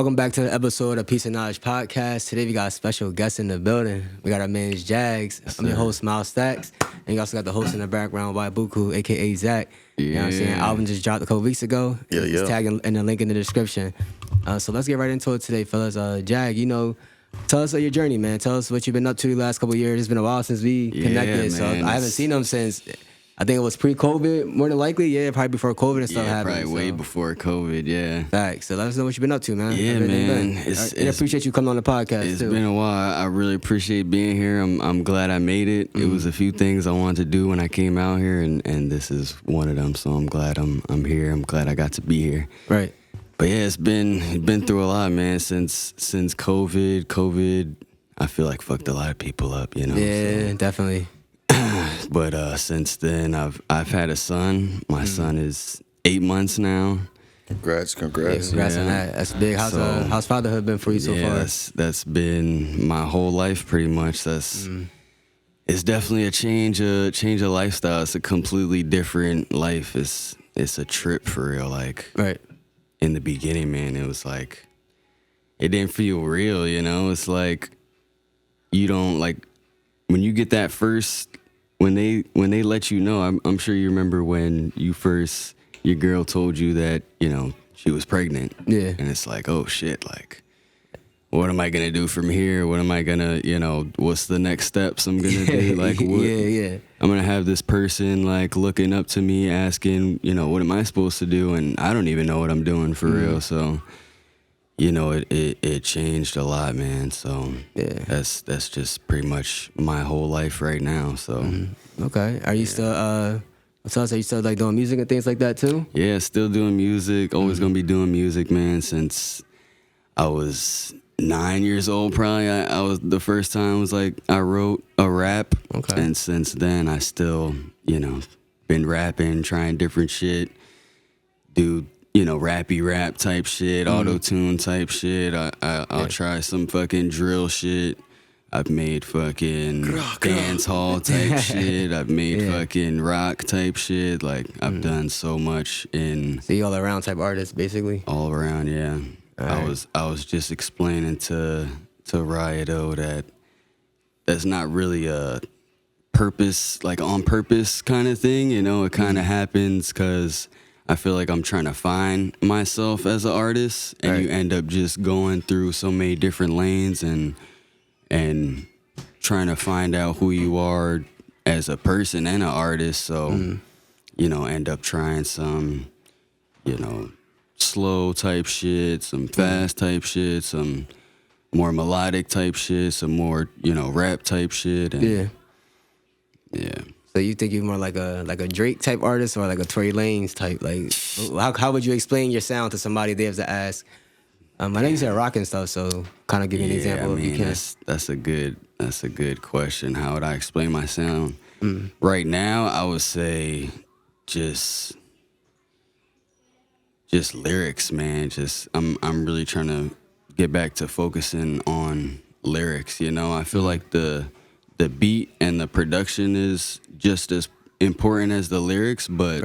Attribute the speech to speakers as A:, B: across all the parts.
A: Welcome back to the episode of Peace and Knowledge Podcast. Today we got a special guest in the building. We got our man Jags. I'm your host, Miles Stacks. And you also got the host in the background, Buku, a.k.a. Zach. You know what I'm saying? Album just dropped a couple weeks ago. It's tagged in the link in the description. So let's get right into it today, fellas. Jag, tell us your journey, man. Tell us what you've been up to the last couple of years. It's been a while since we connected. So I haven't seen them since... I think it was pre-COVID, more than likely. Yeah, probably before COVID and stuff happened.
B: Probably way before COVID, yeah.
A: Facts. So let us know what you've been up to, man.
B: Yeah, man.
A: I appreciate you coming on the podcast,
B: It's
A: too.
B: been a while. I really appreciate being here. I'm glad I made it. It was a few things I wanted to do when I came out here, and this is one of them. So I'm glad I'm here. I'm glad I got to be here.
A: Right.
B: But yeah, it's been through a lot, man. Since COVID. COVID, I feel like fucked a lot of people up,
A: Yeah, definitely.
B: But since then, I've had a son. My son is 8 months now.
C: Congrats.
A: Yeah, congrats on that. That's big. How's fatherhood been for you so far?
B: That's been my whole life pretty much. It's definitely a change of lifestyle. It's a completely different life. It's a trip for real. Like
A: right.
B: In the beginning, man, it was like it didn't feel real, It's like you don't like when you get that first when they let you know. I'm sure you remember when your girl told you that, she was pregnant.
A: Yeah.
B: And it's like, oh shit, like, what am I gonna do from here? What am I gonna, what's the next steps I'm gonna do? Like, what?
A: Yeah.
B: I'm gonna have this person like looking up to me, asking, what am I supposed to do? And I don't even know what I'm doing for real. So, it changed a lot, man. So
A: yeah,
B: that's just pretty much my whole life right now. So
A: okay, are you still tell us, are you still like doing music and things like that too?
B: Yeah, still doing music. Always gonna be doing music, man. Since I was 9 years old, probably. I was the first time was like I wrote a rap.
A: Okay.
B: And since then, I still been rapping, trying different shit, do rappy rap type shit, auto-tune type shit. I'll try some fucking drill shit. I've made fucking dance hall type shit. I've made fucking rock type shit. Like I've done so much in.
A: So you all around type artist, basically.
B: All around, yeah.
A: Right.
B: I was just explaining to Rioto that that's not really a purpose, like on purpose kind of thing. It kind of happens because I feel like I'm trying to find myself as an artist, and you end up just going through so many different lanes and trying to find out who you are as a person and an artist. So, end up trying some, slow type shit, some fast type shit, some more melodic type shit, some more, rap type shit. And yeah.
A: So you think you're more like a Drake type artist or like a Tory Lanez type? Like, how would you explain your sound to somebody they have to ask? I know you said rock and stuff, so kind of give me an example if you can.
B: That's a good question. How would I explain my sound? Right now, I would say just lyrics, man. I'm really trying to get back to focusing on lyrics. I feel like the beat and the production is just as important as the lyrics, but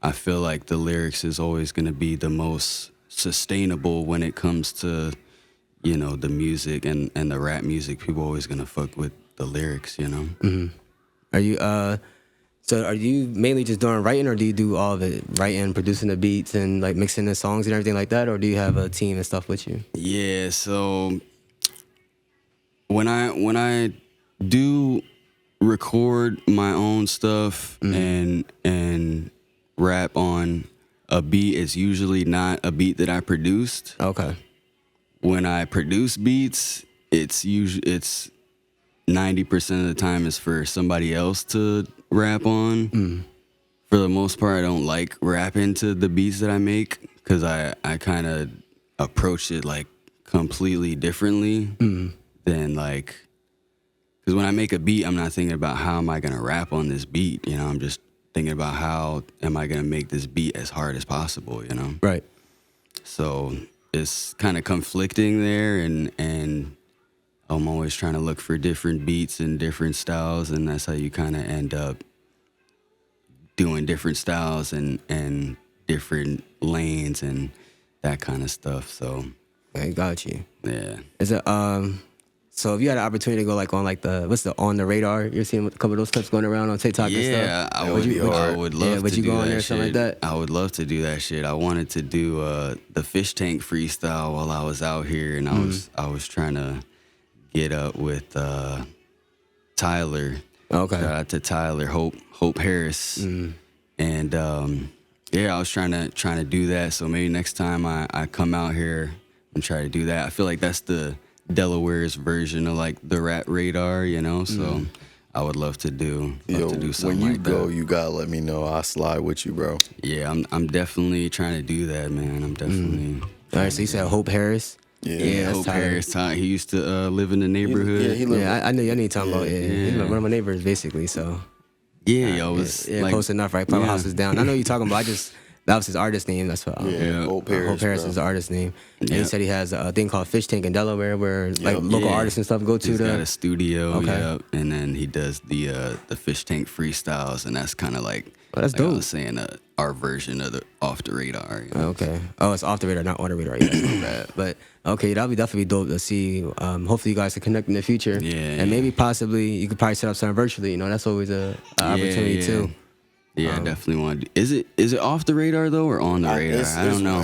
B: I feel like the lyrics is always going to be the most sustainable when it comes to, the music and the rap music. People always going to fuck with the lyrics,
A: Mm-hmm. Are you so are you mainly just doing writing, or do you do all of it? Writing, producing the beats, and like mixing the songs and everything like that, or do you have a team and stuff with you?
B: Yeah, so when I do record my own stuff and rap on a beat, it's usually not a beat that I produced.
A: Okay.
B: When I produce beats, it's 90% of the time is for somebody else to rap on. For the most part, I don't like rapping to the beats that I make because I kind of approach it like completely differently than like. Because when I make a beat, I'm not thinking about how am I going to rap on this beat, I'm just thinking about how am I going to make this beat as hard as possible,
A: Right.
B: So it's kind of conflicting there, and I'm always trying to look for different beats and different styles, and that's how you kind of end up doing different styles and different lanes and that kind of stuff. So
A: I got you.
B: Yeah.
A: Is it so if you had an opportunity to go like on like what's the on the radar? You're seeing a couple of those clips going around on TikTok and stuff.
B: Yeah, I would love
A: would
B: to
A: you
B: do
A: go on
B: that
A: there or
B: shit.
A: something like that?
B: I would love to do that shit. I wanted to do the fish tank freestyle while I was out here, and I was trying to get up with Tyler.
A: Okay.
B: Shout out to Tyler Hope Harris, and yeah, I was trying to do that. So maybe next time I come out here and try to do that. I feel like that's the Delaware's version of like the Rat Radar, you know. So I would love to do something
C: when you
B: like
C: go,
B: that.
C: you gotta let me know. I'll slide with you, bro.
B: Yeah, I'm definitely trying to do that, man. I'm definitely.
A: All right, so you said Hope Harris.
B: Yeah,
A: that's
B: Hope
A: Tyler.
B: Harris. He used to live in the neighborhood.
C: Yeah, he lived.
A: Yeah, I know you're talking about. Yeah, he's one of my neighbors basically. So
B: I was like,
A: close enough, right? Probably house is down. I know you're talking about. That was his artist name. That's what.
C: Hope Harris.
A: Hope Harris
C: bro.
A: is the artist name. And he said he has a thing called Fish Tank in Delaware where like local artists and stuff go to.
B: He's got a studio,
A: Okay.
B: and then he does the Fish Tank freestyles, and that's kind of like,
A: that's
B: like I
A: dope.
B: was saying, our version of the Off the Radar. You know?
A: Okay. Oh, it's off the radar, not on the radar. Yeah, that's not bad. But okay, that'll be definitely dope to see. Hopefully, you guys can connect in the future.
B: Yeah,
A: and maybe possibly you could probably set up something virtually. You know, that's always a opportunity too.
B: Yeah, I definitely want to. Is it off the radar though, or on the radar? I don't know.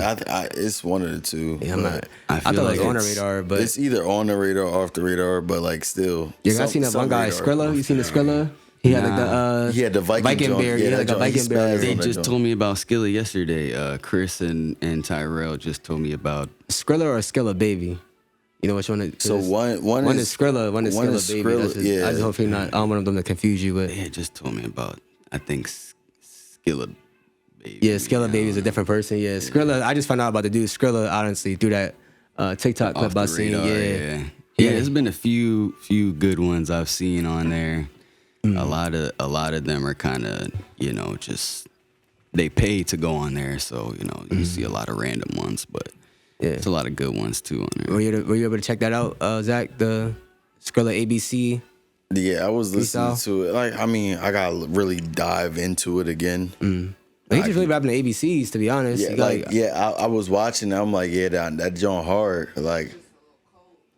C: It's one of the two.
A: Yeah, I'm
C: but
A: not.
B: I
A: I
B: feel
A: thought it
B: like
A: was on the
C: it's-
A: radar, but
C: it's either on the radar or off the radar. But like still,
A: I seen that one guy, Skrilla. You seen the Skrilla? He had like the
C: he had the Viking joint.
A: beard.
C: Yeah,
A: He had like
C: that
A: a
C: joint, he
A: Viking beard.
C: spazzed
B: They
C: on that
B: just
C: joint.
B: told me about Skilla yesterday. Chris and Tyrell just told me about.
A: Skrilla or Skilla Baby? You know which one? It
C: So
A: is?
C: one
A: is Skrilla, one is Skrilla Baby.
C: Skrilla,
A: That's just,
C: yeah.
A: I just hope he not. I don't want them to confuse you with.
B: They had just told me about. I think Skilla Baby.
A: Yeah, Skrilla Baby is a different person. Yeah, Skrilla. I just found out about the dude Skrilla honestly through that TikTok clip
B: Off
A: I
B: the
A: seen.
B: radar,
A: Yeah.
B: yeah. There's been a few good ones I've seen on there. A lot of them are kind of, just they pay to go on there, so you see a lot of random ones, but it's a lot of good ones too on there.
A: Were you able to check that out, Zach? The Skrilla ABC.
C: Yeah, I was listening
A: Freestyle?
C: to it. Like, I mean, I gotta really dive into it again.
A: He's just really rapping the ABCs, to be honest.
C: Yeah,
A: You got,
C: I was watching. I'm like, yeah, that joint hard. Like,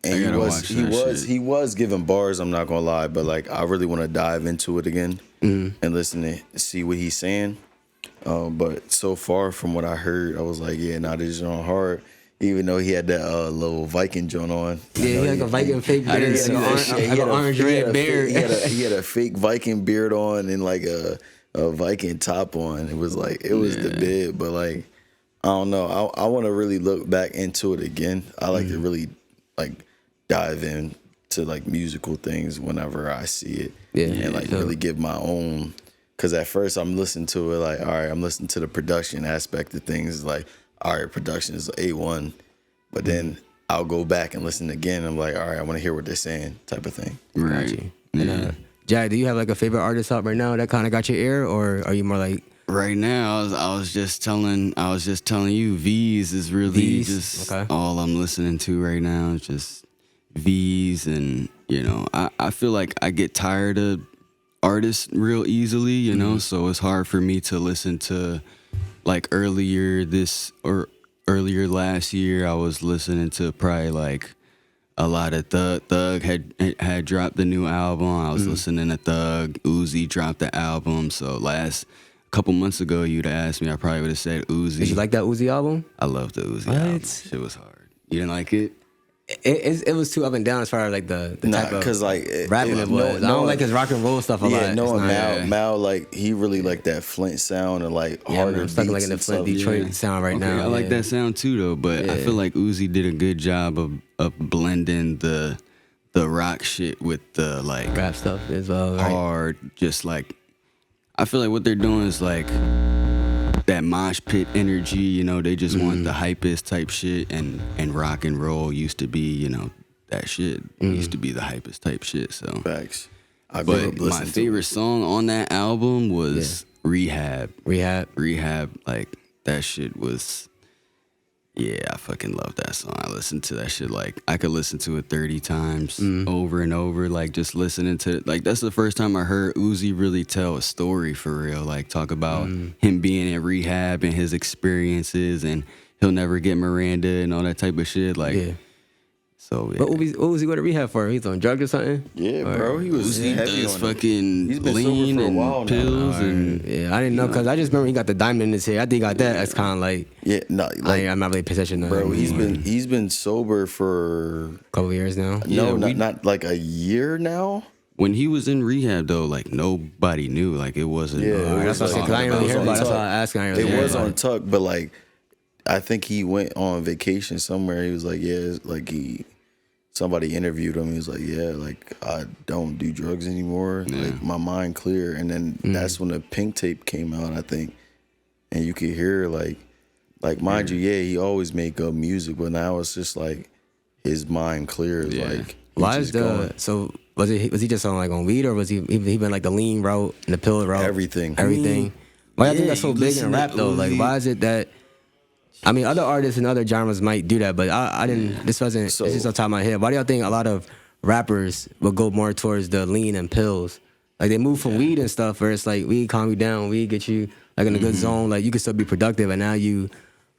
C: and
B: I
C: he
B: gotta
C: was
B: watch
C: he
B: that
C: was
B: shit.
C: he was giving bars. I'm not gonna lie, but like, I really want to dive into it again and listen to see what he's saying. But so far from what I heard, I was like, yeah, this joint hard. Even though he had that little Viking joint on.
A: yeah, he had like a Viking fake
B: I
A: beard,
B: didn't see
A: like
B: that shit.
A: an orange red beard.
C: He had a fake Viking beard on and like a Viking top on. It was the bid, but like, I don't know. I want to really look back into it again. I like to really like dive in to like musical things whenever I see it.
A: Yeah,
C: and like really give my own. Because at first I'm listening to it like, all right, I'm listening to the production aspect of things. Like, all right, production is A1. But then I'll go back and listen again. I'm like, all right, I want to hear what they're saying, type of thing.
B: Right.
A: Got you. And Jai, do you have like a favorite artist out right now that kind of got your ear, or are you more like
B: Right now, I was just telling you, V's is really
A: V's?
B: just
A: Okay.
B: all I'm listening to right now. It's just V's, and I feel like I get tired of artists real easily, so it's hard for me to listen to like earlier last year. I was listening to probably like a lot of Thug had dropped the new album. I was listening to Thug. Uzi dropped the album. So couple months ago, you'd have asked me, I probably would have said Uzi.
A: Did you like that Uzi album?
B: I love the Uzi
A: What?
B: album. Shit was hard. You didn't like it?
A: It was too up and down as far as like the type of
C: because like
A: rapping it was. I don't like his rock and roll stuff a lot.
C: Yeah, knowing
A: It's not-
C: Mal, like he really like that Flint sound and like
A: Yeah,
C: harder
A: I'm stuck
C: beats
A: like in the
C: and
A: Flint,
C: stuff.
A: Detroit sound right
B: Okay,
A: now.
B: I like
A: yeah.
B: that sound too, though. But I feel like Uzi did a good job of blending the rock shit with the like
A: rap stuff as well. Right?
B: hard. Just like I feel like what they're doing is like that mosh pit energy. They just want the hypest type shit, and rock and roll used to be that shit used to be the hypest type shit. So,
C: Facts. I grew up
B: but my
C: listening to
B: favorite
C: it.
B: song on that album was Rehab.
A: Rehab.
B: Like that shit was. Yeah, I fucking love that song. I listened to that shit like I could listen to it 30 times over and over. Like just listening to it. Like that's the first time I heard Uzi really tell a story for real. Like talk about him being in rehab and his experiences and he'll never get Miranda and all that type of shit. Like,
A: Yeah.
B: so yeah.
A: But what was he going to rehab for? He's on drugs or something?
C: Yeah, bro. He was
B: He
C: heavy
B: does
C: on it.
B: fucking
C: He's been
B: lean
C: sober for a
B: and
C: while now.
B: pills and
A: Yeah, I didn't know because I just remember he got the diamond in his hair. I think he got that. That's kind of like,
C: Yeah, no, like
A: I'm not really positioned.
C: bro, he's been sober for
A: a couple years now.
C: not like a year now.
B: when he was in rehab though, like nobody knew. Like it wasn't.
C: Yeah,
A: That's what I said, because I didn't really hear about it. That's why I asked. I didn't really
C: It
A: hear
C: was
A: about
C: on
A: it.
C: Tuck, but like I think he went on vacation somewhere. He was like, yeah, it's like somebody interviewed him. He was like, yeah, like I don't do drugs anymore. Like my mind clear. And then that's when the Pink tape came out, I think, and you could hear like mind you, yeah, he always made good music, but now it's just like his mind clear. Is like
A: Why
C: he's
A: is
C: just going.
A: so? Was he just on like on weed, or was he been like the lean route and the pill route?
C: Everything.
A: Why I think
B: yeah,
A: that's so
B: you
A: big in
B: listen
A: rap
B: to
A: though? Like,
B: Uzi.
A: why is it that? I mean, other artists and other genres might do that, but I didn't. This wasn't.
C: So-
A: It's just on top of my head. Why do y'all think a lot of rappers will go more towards the lean and pills? Like they move from weed and stuff, where it's like weed calm you down, weed get you like in a good zone. Like you can still be productive, and now you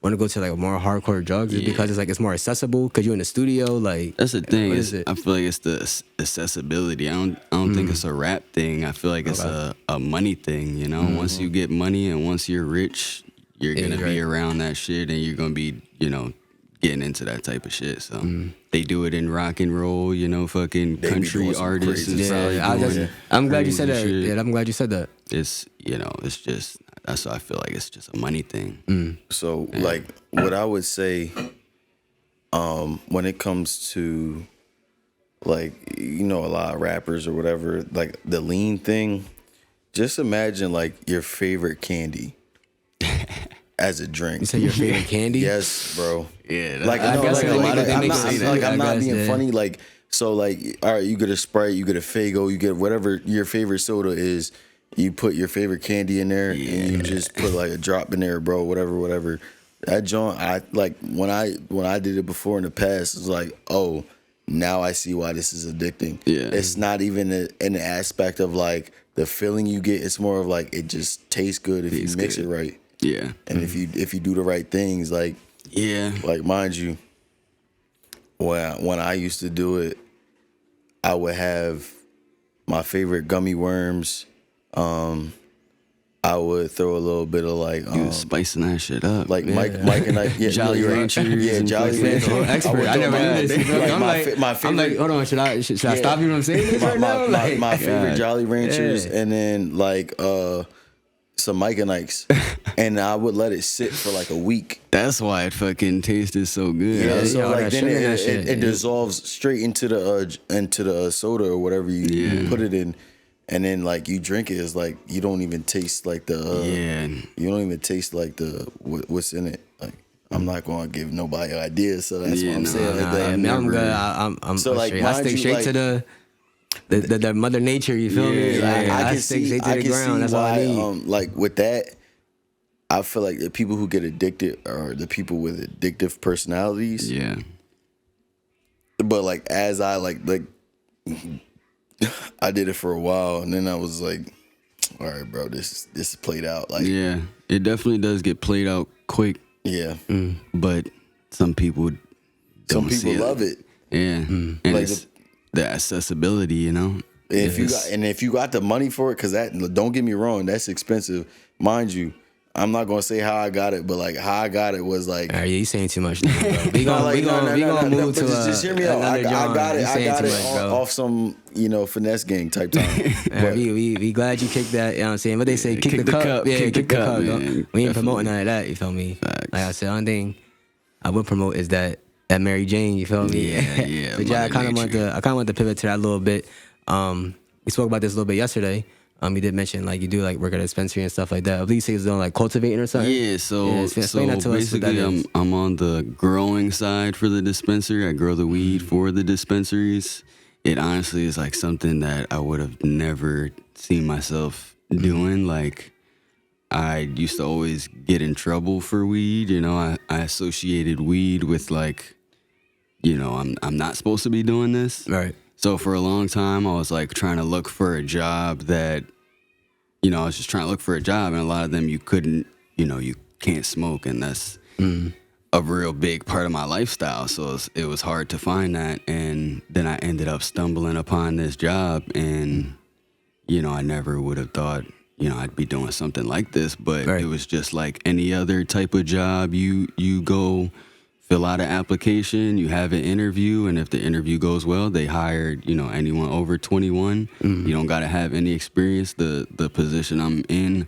A: want to go to like more hardcore drugs is because it's like it's more accessible because you're in the studio. Like
B: That's the thing.
A: what
B: Is
A: is it?
B: I feel like it's the accessibility. I don't think it's a rap thing. I feel like it's a money thing. You know, once you get money and once you're rich, you're gonna be around that shit and you're gonna be, getting into that type of shit. So they do it in rock and roll. Fucking
C: They be
B: country
C: doing some
B: artists
C: crazy
B: and
C: stuff.
B: stuff.
A: Yeah, I'm glad you said that.
B: crazy shit.
A: Yeah, I'm glad you said that.
B: It's it's just that's why I feel like it's just a money thing.
C: So like what I would say, when it comes to like a lot of rappers or whatever, like the lean thing, just imagine like your favorite candy as a drink.
A: You said your favorite candy?
C: Yes, bro.
B: Yeah,
C: Like
A: I
C: no,
A: guess
C: like,
A: they make it- they
C: I'm
A: make
C: not,
A: it
C: I'm,
A: say
C: like,
A: that,
C: I'm
A: I
C: not
A: guess,
C: being
A: yeah.
C: funny. Like so, like all right, you get a Sprite, you get a Faygo, you get whatever your favorite soda is. You put your favorite candy in there, and you just put like a drop in there, bro. Whatever. That joint, I like when I did it before in the past. It's like, oh, now I see why this is addicting.
B: Yeah.
C: It's not even an aspect of like the feeling you get. It's more of like it just tastes good if you mix it right,
B: Yeah.
C: and if you do the right things. Like mind you, when I used to do it, I would have my favorite gummy worms. I would throw a little bit of like
B: You was spicing that shit up.
C: Mike and I,
B: Jolly Ranchers
C: yeah,
B: and
C: Jolly
B: shit.
C: Ranchers.
A: Expert. I never knew this.
C: Like
A: I'm like,
C: my favorite.
A: I'm like, hold on, should I stop you from saying this right now? Like,
C: my favorite Jolly Ranchers,
A: Yeah.
C: and then like some Mike and Ike's, and I would let it sit for like a week.
B: That's why it fucking tasted so good.
C: Yeah, so
A: all
C: like
A: that
C: then
A: sugar and that
C: it
A: shit.
C: dissolves straight into the soda or whatever you put it in, and then like you drink it. It's like you don't even taste like the you don't even taste like the what's in it. Like I'm not gonna give nobody ideas, so that's what I'm saying. Like that.
A: I'm good. I'm
C: So, like,
A: straight. I
C: mind
A: stick
C: you,
A: straight
C: like-
A: to the mother nature. You feel me?
B: Yeah,
A: Like,
C: I can
A: stick
C: see,
A: straight to
C: I
A: the
C: can
A: ground.
C: see
A: That's all I
C: why.
A: need.
C: Like with that, I feel like the people who get addicted are the people with addictive personalities.
B: Yeah.
C: But like as I like I did it for a while, and then I was like, all right, bro, this is played out. Like
B: Yeah. It definitely does get played out quick,
C: yeah,
B: but some people
C: some
B: don't see
C: people love it.
B: Yeah. And
C: Like
B: it's the accessibility,
C: If
B: Yes.
C: if you got the money for it, because that, don't get me wrong, that's expensive, mind you. I'm not gonna say how I got it, but like how I got it was like.
A: All right, you saying too much now, bro. We
C: No,
A: gonna move
C: but
A: to
C: just hear me out. I
A: another genre.
C: got it.
A: You
C: I
A: saying
C: got
A: too
C: it
A: much, bro.
C: off some finesse gang type time.
A: All right, we glad you kicked that. You know what I'm saying? What they say, kick the cup. Yeah,
B: kick the cup,
A: Don't-
B: man.
A: We ain't promoting none of that. You feel me?
B: Facts.
A: Like I said, one thing I would promote is that Mary Jane. You feel me?
B: Yeah,
A: But yeah, I
B: Mother
A: kind of
B: Nature.
A: want to pivot to that a little bit. We spoke about this a little bit yesterday. You did mention like you do like work at a dispensary and stuff like that. I believe you say it's doing like cultivating or something.
B: Yeah, so
A: explain that to us what that
B: basically
A: is.
B: I'm on the growing side for the dispensary. I grow the weed for the dispensaries. It honestly is like something that I would have never seen myself doing. Like I used to always get in trouble for weed. I associated weed with like, I'm not supposed to be doing this.
A: Right.
B: So for a long time, I was like trying to look for a job that, I was just trying to look for a job, and a lot of them you couldn't, you can't smoke, and that's a real big part of my lifestyle. So it was hard to find that. And then I ended up stumbling upon this job, and, you know, I never would have thought, you know, I'd be doing something like this, but
A: Right.
B: it was just like any other type of job. You go fill out an application, you have an interview, and if the interview goes well, they hired, you know, anyone over 21. You don't got to have any experience. The position I'm in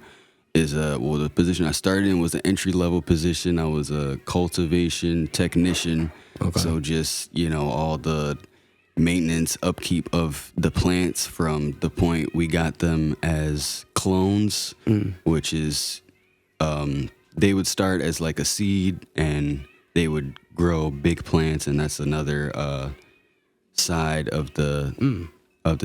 B: is the position I started in was an entry level position. I was a cultivation technician.
A: Okay.
B: So just, you know, all the maintenance, upkeep of the plants from the point we got them as clones, which is they would start as like a seed and they would grow big plants, and that's another side of the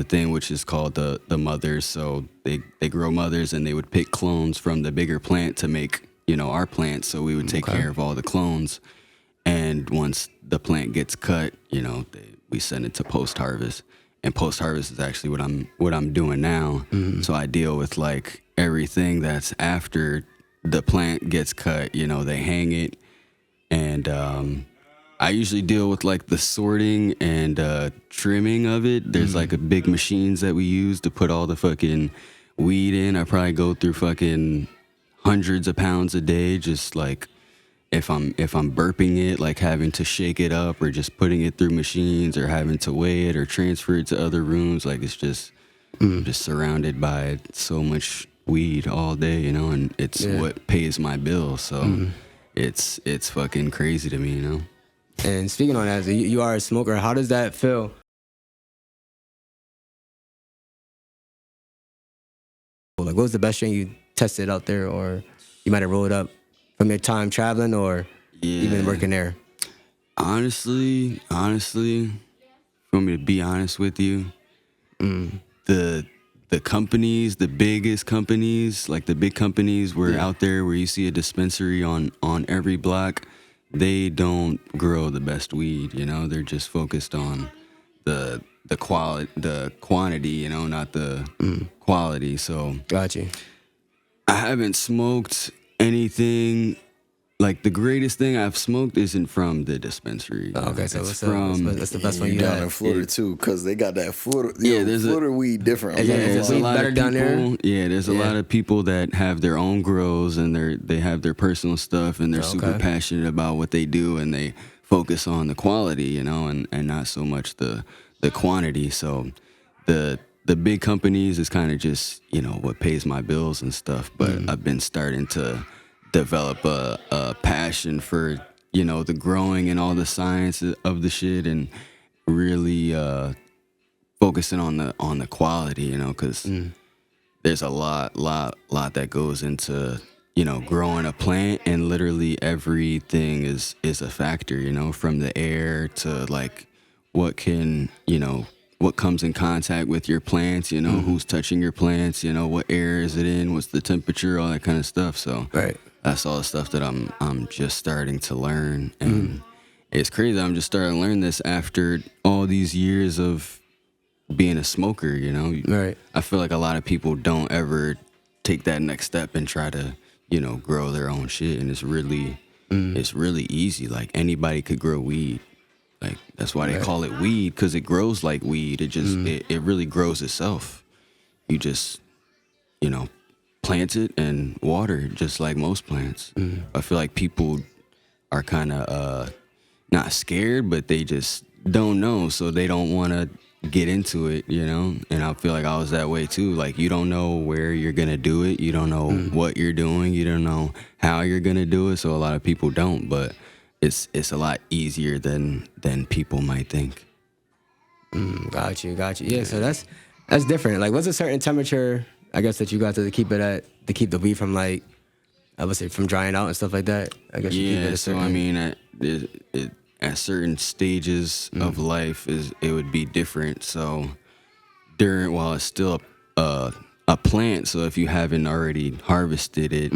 B: thing, which is called the mothers. So they grow mothers, and they would pick clones from the bigger plant to make, you know, our plants. So we would take care of all the clones, and once the plant gets cut, you know, we send it to post harvest. And post harvest is actually what I'm doing now. So I deal with like everything that's after the plant gets cut. You know, they hang it, and I usually deal with like the sorting and trimming of it. There's like a big machines that we use to put all the fucking weed in. I probably go through fucking hundreds of pounds a day, just like if I'm burping it, like having to shake it up or just putting it through machines or having to weigh it or transfer it to other rooms. Like it's just I'm just surrounded by so much weed all day, you know, and it's what pays my bills. So it's fucking crazy to me, you know.
A: And speaking on that, so you are a smoker. How does that feel? Like, what was the best strain you tested out there, or you might have rolled up from your time traveling or even working there?
B: Honestly, if you want me to be honest with you, the companies, the biggest companies, like the big companies were out there where you see a dispensary on every block. They don't grow the best weed, you know. They're just focused on the quantity, you know, not the quality. So
A: Got you.
B: I haven't smoked anything. Like the greatest thing I've smoked isn't from the dispensary.
A: Oh, okay, so
B: it's
A: that's the best one you
C: down
A: had.
C: in Florida too, because they got that Florida.
B: There's
C: Florida weed different.
A: Yeah,
B: there's a
A: weed
B: lot
A: better
B: of
A: down there?
B: people. Yeah, there's a lot of people that have their own grows and they have their personal stuff, and they're super passionate about what they do, and they focus on the quality, you know, and not so much the quantity. So the big companies is kind of just, you know, what pays my bills and stuff. But I've been starting to develop a passion for, you know, the growing and all the science of the shit, and really focusing on the quality, you know, because there's a lot that goes into, you know, growing a plant, and literally everything is a factor, you know, from the air to like what comes in contact with your plants, you know, who's touching your plants, you know, what air is it in, what's the temperature, all that kind of stuff. So that's all the stuff that I'm just starting to learn, and it's crazy. I'm just starting to learn this after all these years of being a smoker, you know.
A: Right.
B: I feel like a lot of people don't ever take that next step and try to, you know, grow their own shit, and it's really easy. Like anybody could grow weed. Like that's why they call it weed, because it grows like weed. It just it really grows itself. You just, you know, plant it and water it just like most plants. I feel like people are kind of not scared, but they just don't know, so they don't want to get into it, you know. And I feel like I was that way too. Like you don't know where you're gonna do it, you don't know what you're doing, you don't know how you're gonna do it. So a lot of people don't, but it's a lot easier than people might think.
A: Got you. Yeah, so that's different. Like, what's a certain temperature, I guess, that you got to keep it at, to keep the weed from, like, I would say, from drying out and stuff like that? I guess you keep it
B: Yeah,
A: a
B: so
A: certain...
B: I mean, at certain stages of life, it would be different. So while it's still a plant, so if you haven't already harvested it,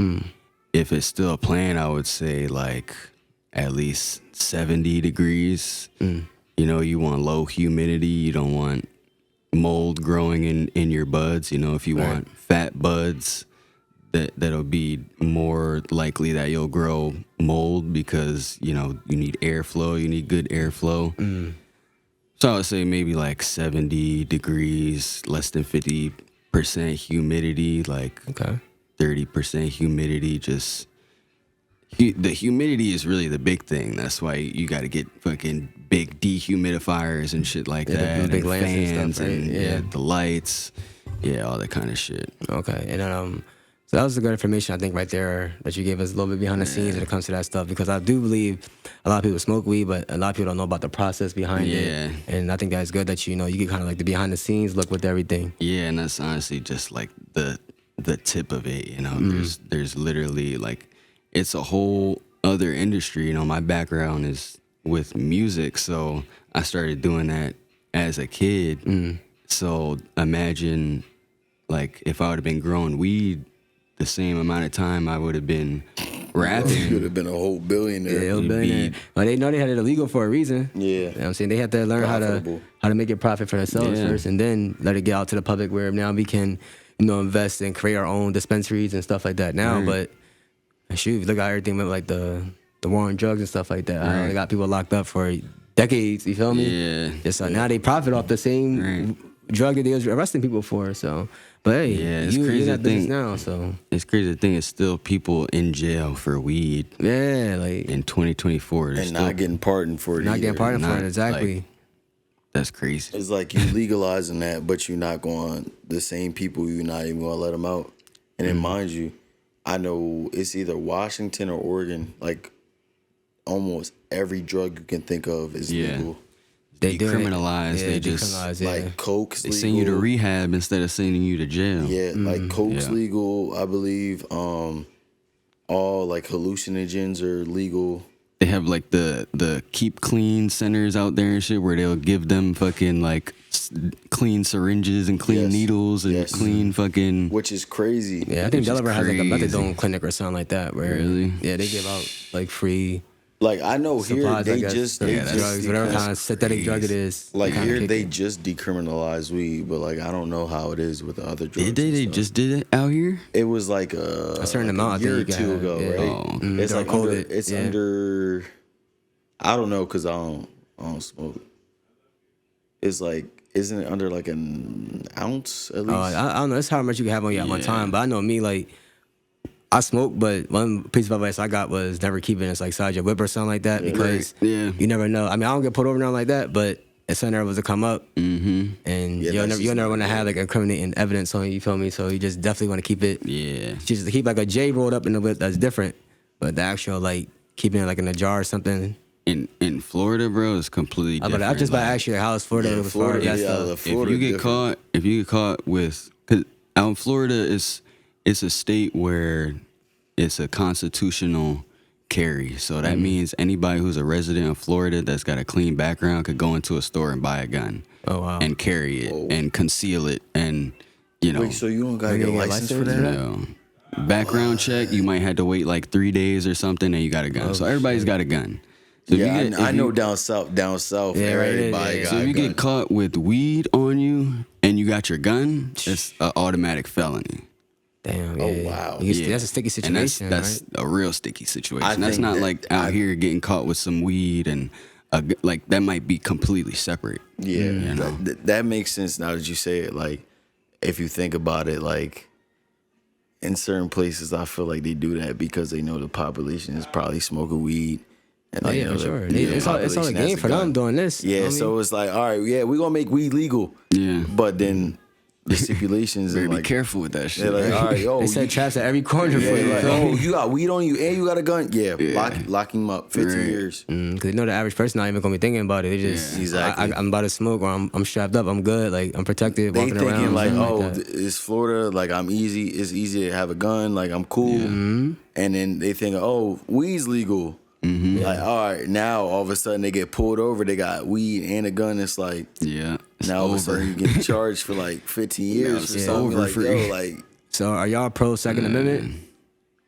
B: if it's still a plant, I would say like at least 70 degrees. You know, you want low humidity. You don't want mold growing in your buds. You know, if you want fat buds, that'll be more likely that you'll grow mold because you need airflow. You need good airflow. So I would say maybe like 70 degrees, less than 50% humidity, like
A: Okay.
B: 30% humidity. Just the humidity is really the big thing. That's why you got to get fucking big dehumidifiers and shit like that,
A: the big
B: and
A: lamps and
B: fans
A: stuff, right?
B: and
A: Yeah.
B: the lights, all that kind of shit.
A: Okay. And so that was a good information, I think, right there that you gave us a little bit behind the scenes when it comes to that stuff, because I do believe a lot of people smoke weed, but a lot of people don't know about the process behind it. And I think that's good that you get kind of like the behind the scenes look with everything.
B: Yeah, and that's honestly just like the tip of it. There's literally like it's a whole other industry. My background is with music, so I started doing that as a kid. So imagine like if I would have been growing weed the same amount of time I would have been rapping.
C: You would have been a whole billionaire.
A: Yeah, billionaire. Well, they know they had it illegal for a reason.
C: Yeah.
A: You know what I'm saying? They had to learn
C: Profitable.
A: how to make it profit for themselves first, and then let it get out to the public where now we can, invest and create our own dispensaries and stuff like that now. But shoot, look at everything with like the war on drugs and stuff like that. They got people locked up for decades, you feel me?
B: Yeah.
A: Just now they profit off the same drug that they was arresting people for. So, but hey,
B: it's
A: you're
B: crazy
A: in that
B: to
A: business
B: think.
A: now, so
B: It's crazy to think it's still people in jail for weed
A: yeah, like
B: in 2024.
C: And not getting pardoned for it.
A: not
C: either.
A: getting pardoned for
B: Not,
A: it, exactly.
B: like, that's crazy.
C: It's like you legalizing that, but you're not going. The same people, you're not even going to let them out. And then, mind you, I know it's either Washington or Oregon. Like almost every drug you can think of is legal.
A: They do it.
B: Decriminalized.
A: Yeah,
B: They just
A: decriminalized, yeah.
C: Like coke's
B: they
C: legal.
B: send you to rehab instead of sending you to jail.
C: Yeah, like coke's
B: Yeah.
C: legal. I believe all like hallucinogens are legal.
B: They have like the keep clean centers out there and shit where they'll give them fucking like clean syringes and clean
C: Yes.
B: needles and
C: Yes.
B: clean fucking.
C: Which is crazy.
A: Yeah, I think
B: Which is
A: Delaware has like a
B: crazy.
A: methadone clinic or something like that. Where
B: Really?
A: Yeah, they give out like free
C: Like I know here
A: supplies. I
C: they
A: guess,
C: just
A: for
C: they
B: that's
C: just
A: drugs, whatever
C: because-
A: kind of synthetic drug it is.
C: like
A: kinda
C: here
A: kick
C: they
A: it.
C: just decriminalized weed, but like I don't know how it is with the other drugs.
B: Did they?
C: and
B: They
C: stuff.
B: just did it out here?
C: It was like a
A: certain
C: like
A: amount, I
C: a
A: think
C: year
A: you
C: or
A: can
C: two
A: have,
C: ago,
A: yeah.
C: right?
B: Oh.
C: It's
A: during
C: like under,
A: COVID,
C: it's
A: yeah.
C: under. I don't know because I don't smoke. It's like, isn't it under like an ounce at least?
A: I don't know. That's how much you can have on you at one
B: Yeah.
A: time. But I know me, like, I smoke, but one piece of advice I got was never keep it inside your whip or something like that because
B: Yeah.
A: you never know. I mean, I don't get pulled over now like that, but if something ever was to come up, and
C: Yeah,
A: you'll
C: that's
A: never
C: just
A: want to
C: not
A: have like incriminating evidence on you. You feel me? So you just definitely want to keep it.
B: Yeah.
A: Just to keep like a J rolled up in the whip, that's different. But the actual like keeping it like in a jar or something.
B: In Florida, bro, it's completely different.
A: I just about
B: Like,
A: ask you how is Florida
C: Yeah,
A: as far
C: Florida,
A: as that
C: yeah,
A: stuff?
C: the
B: if
C: Florida
B: you get
C: different.
B: caught with, because out in Florida it's a state where it's a constitutional carry, so that means anybody who's a resident of Florida that's got a clean background could go into a store and buy a gun.
A: Oh, wow.
B: And carry it and conceal it, and
C: Wait, so you don't gotta
A: You
C: get a
A: get a
C: license for
A: license for
C: that?
B: no. Background check, you might have to wait like 3 days or something, and you got a gun. So everybody's got a gun. So if
C: Yeah,
B: you get,
C: I
B: if
C: know
B: you-
C: down south,
A: Yeah, right,
C: everybody
A: yeah.
C: got
B: So if
C: a
B: you
C: gun.
B: get caught with weed on you and you got your gun, it's an automatic felony.
A: Damn.
C: Oh,
A: Yeah.
C: wow.
A: That's a sticky
B: And
A: situation,
B: that's
A: right?
B: a real sticky situation.
C: I
B: That's
C: think
B: not
C: that-
B: like out here getting caught with some weed and like that might be completely separate.
C: Yeah,
B: You know?
C: that makes sense now that you say it. Like, if you think about it, like in certain places, I feel like they do that because they know the population is probably smoking weed. And
A: Oh
C: they
A: yeah,
C: know
A: for
C: the-
A: sure.
C: the
A: It's all a
C: population
A: game
C: has
A: for
C: gun.
A: them doing this.
C: Yeah,
A: you know what I
C: so
A: mean?
C: it's like, all right, yeah, we're gonna make weed legal.
B: Yeah.
C: But then the stipulations
B: Better
C: and
B: be
C: like,
B: careful with that shit.
C: they're like,
B: right?
C: all right,
A: they set traps at every corner
C: yeah,
A: for you.
C: like,
A: feel
C: oh,
A: me?
C: you got weed on you and you got a gun. Yeah, lock him up, 15
B: Right.
C: years.
A: Because they know the average person not even gonna be thinking about it. They just,
C: Yeah, exactly.
A: I'm about to smoke or I'm strapped up. I'm good. Like I'm protected.
C: They
A: walking
C: thinking
A: around.
C: like,
A: something
C: oh,
A: that.
C: it's Florida. Like I'm easy. It's easy to have a gun. Like I'm cool.
A: Mm-hmm.
C: And then they think, oh, weed's legal. Like all right, now all of a sudden they get pulled over. They got weed and a gun. It's like
B: Yeah. It's
C: now all of a
B: over.
C: sudden you get charged for like 15 years
B: it's
C: for something.
B: over
C: Like
B: for
C: yo,
B: you.
C: like
A: So are y'all pro Second Amendment?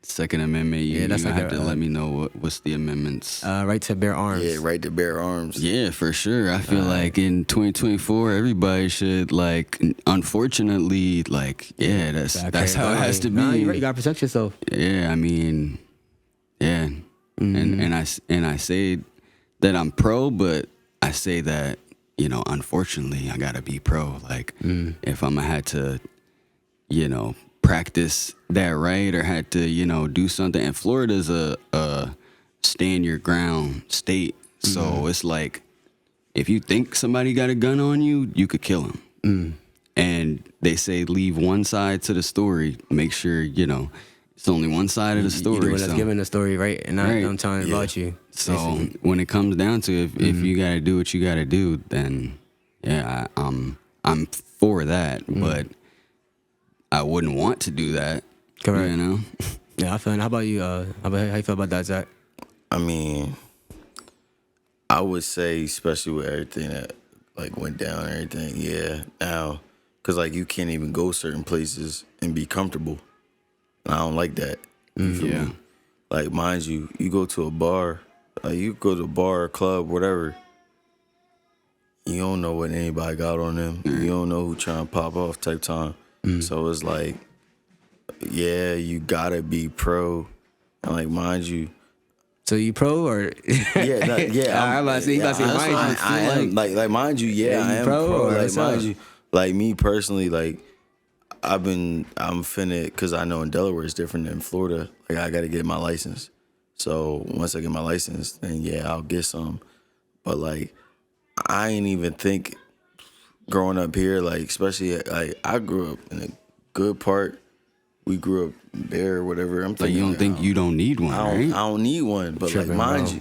B: Second Amendment. You,
A: that's
B: you
A: like
B: have to let me know what's the amendments.
A: Right to bear arms.
C: Yeah, right to bear arms.
B: Yeah, for sure. I feel like in 2024, everybody should like. Unfortunately, like that's how it has to be.
A: Nah, you gotta protect yourself.
B: Yeah, I mean, yeah, and I say that I'm pro, but I say that unfortunately, I gotta be pro. Like, if I'm gonna have to, practice that right or had to, do something. And Florida's a stand your ground state, so it's like if you think somebody got a gun on you, you could kill them. And they say leave one side to the story. Make sure it's only one side of the story.
A: You're the one that's giving the story, right? And not them telling about you.
B: So when it comes down to if you got to do what you got to do, then I'm for that. But I wouldn't want to do that.
A: Correct.
B: Yeah,
A: I feel. How about you? How you feel about that, Zach?
C: I mean, I would say, especially with everything that like went down and everything, yeah, now, because like you can't even go certain places and be comfortable. And I don't like that. You feel me? Like, mind you, you go to a bar, you go to a bar, club, whatever. You don't know what anybody got on them. You don't know who trying to pop off type time. So it's like, yeah, you gotta be pro. And like, mind you.
A: So you pro or?
C: I'm
A: about to say, mind you.
C: I am. Like, mind you, I am pro. Like, mind you, like me personally, like I'm finna, because I know in Delaware it's different than Florida. Like, I gotta get my license. So once I get my license, then I'll get some. But like, I ain't even think growing up here, like, especially like I grew up in a good part. We grew up there or whatever. I'm thinking,
B: like, you don't think you don't need one, right?
C: I don't need one, but like, mind you.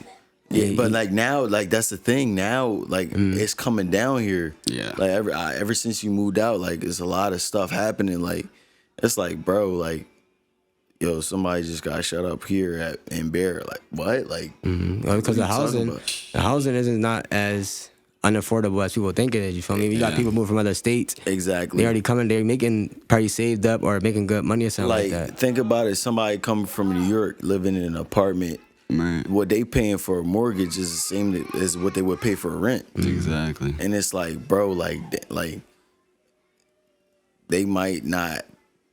C: Yeah, but like now, like that's the thing now, like it's coming down here.
B: Yeah.
C: Like ever since you moved out, like there's a lot of stuff happening. Like it's like, bro, like, yo, somebody just got shut up here in Bear. Like what? Like
A: because the housing isn't not as unaffordable as people think it is. You feel me? You got people moving from other states.
C: Exactly.
A: They already coming. They're making probably saved up or making good money or something like that.
C: Think about it. Somebody coming from New York living in an apartment.
B: Right.
C: What they paying for a mortgage is the same as what they would pay for a rent.
B: Exactly.
C: And it's like, bro, like they might not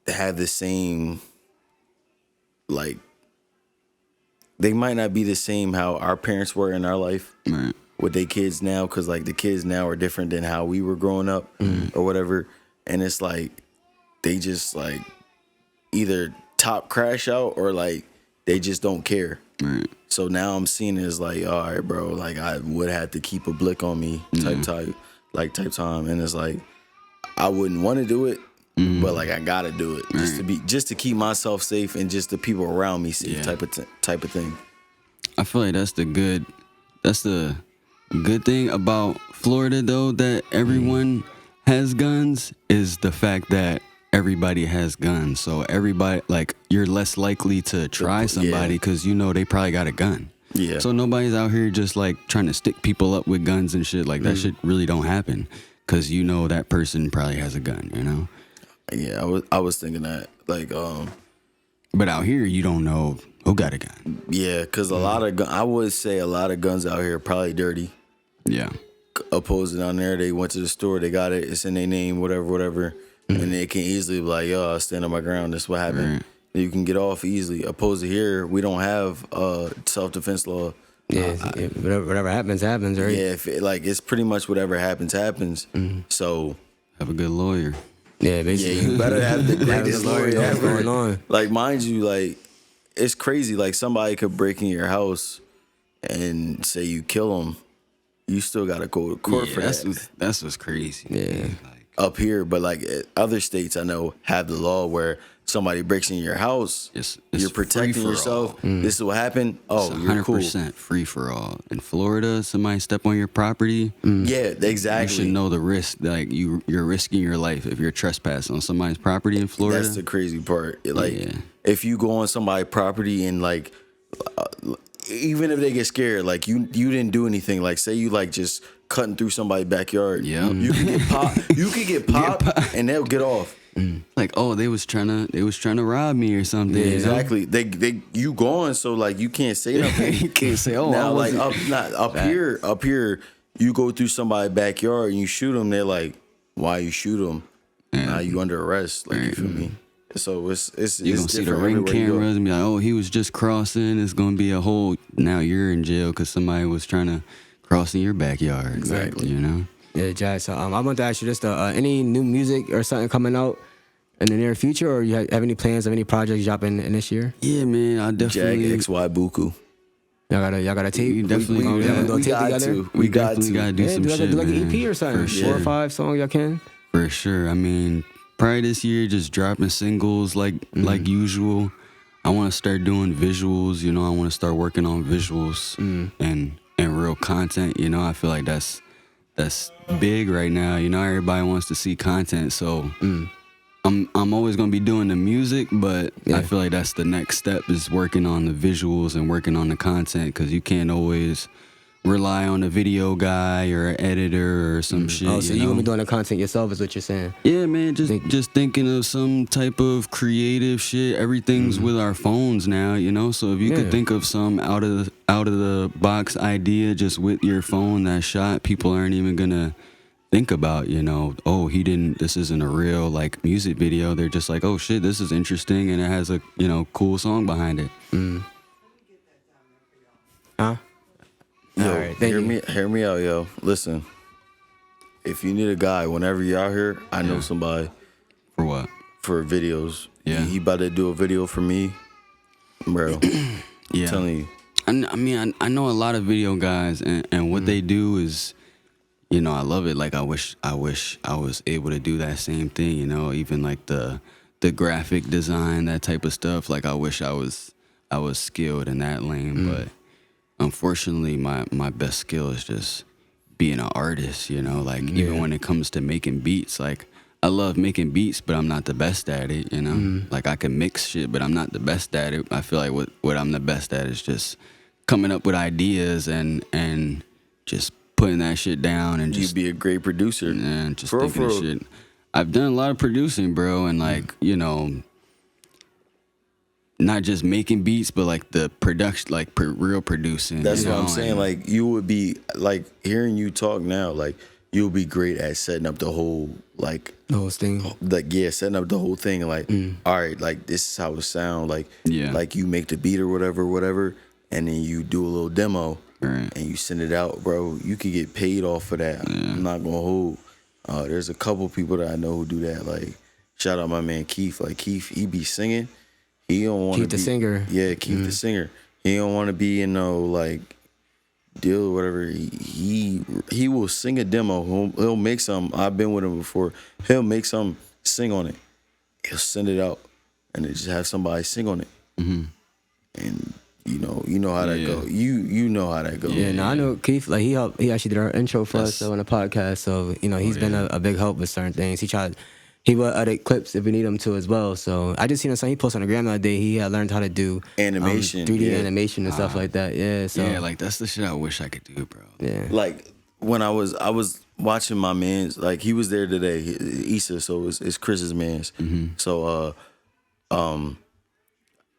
C: have the same, like, they might not be the same how our parents were in our life with their kids now, because like the kids now are different than how we were growing up or whatever. And it's like they just like either top crash out or like they just don't care.
B: Right.
C: So now I'm seeing it as like, all right, bro, like I would have to keep a blick on me type time. And it's like, I wouldn't want to do it, but like I gotta do it just to keep myself safe and just the people around me safe type of thing.
B: I feel like that's the good thing about Florida though, that everyone has guns, is the fact that everybody has guns. So everybody, like, you're less likely to try somebody because they probably got a gun. Yeah. So nobody's out here just like trying to stick people up with guns and shit. Like that shit really don't happen because that person probably has a gun.
C: Yeah, I was thinking that, like,
B: but out here you don't know who got a gun. Yeah,
C: because I would say a lot of guns out here are probably dirty.
B: Yeah.
C: Opposed down there, they went to the store, they got it, it's in their name, whatever. And they can easily be like, yo, I stand on my ground, that's what happened. Right. You can get off easily. Opposed to here, we don't have self-defense law.
A: Yeah, whatever happens, right?
C: Yeah, it's pretty much whatever happens. So
B: have a good lawyer.
A: Yeah, basically.
C: Yeah, you better have the greatest lawyer ever. Going on. Like, mind you, like, it's crazy. Like, somebody could break in your house and say you kill them. You still got to go to court for that.
B: That's what's crazy.
A: Yeah.
C: Up here, but like other states I know have the law where somebody breaks in your house,
B: it's
C: you're protecting yourself. This is what happened. Oh,
B: it's
C: you're cool.
B: 100% free for all. In Florida, somebody step on your property.
C: Yeah, exactly.
B: You should know the risk. Like you're risking your life if you're trespassing on somebody's property in Florida.
C: That's the crazy part. If you go on somebody's property and like, even if they get scared, like you didn't do anything. Like say you like just cutting through somebody's backyard.
B: Yeah,
C: you can get popped. You can get popped, and they'll get off.
B: like, oh, they was trying to rob me or something.
C: Yeah,
B: you know?
C: exactly. They you gone, so like you can't say nothing.
B: You can't say, oh,
C: now
B: I
C: like
B: wasn't.
C: up here, you go through somebody's backyard and you shoot them. They're like, why you shoot them? Now you under arrest. Like you feel me? So it's
B: You're gonna see the
C: different
B: ring
C: everywhere you go.
B: cameras and be like, oh, he was just crossing. It's gonna be a whole. Now you're in jail because somebody was trying to cross in your backyard.
C: Exactly.
B: You know.
A: Yeah, Jazz. So I want to ask you this: any new music or something coming out in the near future, or you have any plans of any projects dropping in this year?
B: Yeah, man. I definitely.
C: Jag XY Buku.
A: Y'all got a tape.
B: We definitely
A: y'all
B: gonna
A: do a
C: we
A: tape
C: got
A: together.
C: to.
B: We
C: got
B: definitely gotta do
A: Yeah,
B: some
A: do like,
B: shit,
A: do like
B: man.
A: an EP or something.
B: For
A: 4 or
B: sure.
A: 5 songs y'all can.
B: For sure. I mean, probably this year, just dropping singles like usual. I want to start doing visuals. You know, I want to start working on visuals and real content. You know, I feel like that's big right now. You know, everybody wants to see content, so I'm always gonna be doing the music, but I feel like that's the next step is working on the visuals and working on the content, because you can't always rely on a video guy or an editor or some shit.
A: Oh, so you
B: know?
A: gonna be doing the content yourself, is what you're saying?
B: Yeah, man, just thinking of some type of creative shit. Everything's with our phones now, you know. So if you could think of some out of the box idea just with your phone that shot, people aren't even gonna think about, you know, oh, this isn't a real like music video. They're just like, oh shit, this is interesting and it has a, you know, cool song behind it.
A: Huh?
C: Yo,
A: All right, thank you.
C: hear me out, yo. Listen, if you need a guy, whenever you're out here, I know somebody
B: For what?
C: for videos.
B: Yeah.
C: He about to do a video for me, bro.
B: Yeah.
C: I'm telling you.
B: I mean, I know a lot of video guys, and what they do is, you know, I love it. Like, I wish I was able to do that same thing, you know, even like the graphic design, that type of stuff. Like, I wish I was skilled in that lane, but unfortunately, my best skill is just being an artist, you know, like even when it comes to making beats, like I love making beats, but I'm not the best at it, you know, like I can mix shit, but I'm not the best at it. I feel like what I'm the best at is just coming up with ideas and just putting that shit down and just
C: You'd be a great producer.
B: and just
C: For real,
B: thinking of
C: for real.
B: shit. I've done a lot of producing, bro, and like, you know, not just making beats, but like the production, like real producing.
C: That's
B: you
C: what I'm
B: know,
C: saying.
B: and-
C: Like you would be like hearing you talk now. Like you'll be great at setting up the whole like
A: The whole thing.
C: setting up the whole thing. Like all right, like this is how it sound. Like
B: Yeah.
C: like you make the beat or whatever, and then you do a little demo
B: Right.
C: and you send it out, bro. You could get paid off for that. I'm not gonna hold. There's a couple people that I know who do that. Like shout out my man Keith. Like Keith, he be singing. He don't want to
A: Keith the singer.
C: Yeah, Keith the singer. He don't want to be in no like deal or whatever. He will sing a demo. He'll make some. I've been with him before. He'll make some, sing on it. He'll send it out, and then just have somebody sing on it. And you know how that go. You know how that goes.
A: Yeah, no, I know Keith. Like he actually did our intro for us on the podcast. So you know he's been a big help with certain things. He will edit clips if we need him to as well. So I just seen something he posted on the gram the other day. He had learned how to do
C: Animation,
A: 3D
C: yeah.
A: animation and stuff like that. Yeah, so
B: yeah, like that's the shit I wish I could do, bro.
A: yeah.
C: Like when I was watching my man's, like he was there today, Issa, so it's Chris's man's. So